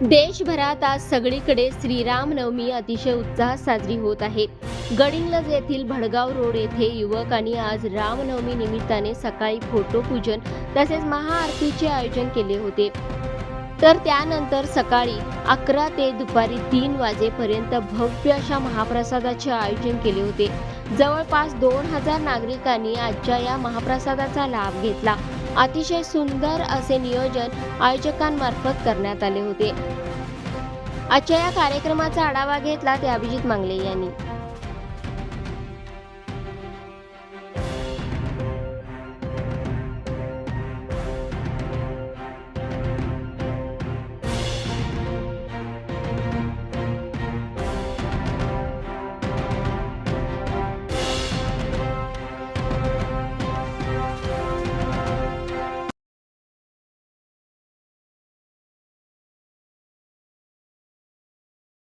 देशभरात आज सगळीकडे श्रीरामनवमी अतिशय उत्साहात साजरी होत आहे. गडिंग्लज येथील भडगाव रोड येथे युवकांनी आज रामनवमी निमित्ताने सकाळी फोटोपूजन तसेच महाआरतीचे आयोजन केले होते. तर त्यानंतर सकाळी 11 ते दुपारी 3 वाजेपर्यंत भव्य अशा महाप्रसादाचे आयोजन केले होते. जवळपास 2000 नागरिकांनी आजच्या या महाप्रसादाचा लाभ घेतला. अतिशय सुंदर असे नियोजन आयोजकांमार्फत करण्यात आले होते. आजच्या या कार्यक्रमाचा आढावा घेतला ते अभिजित मांगले यांनी.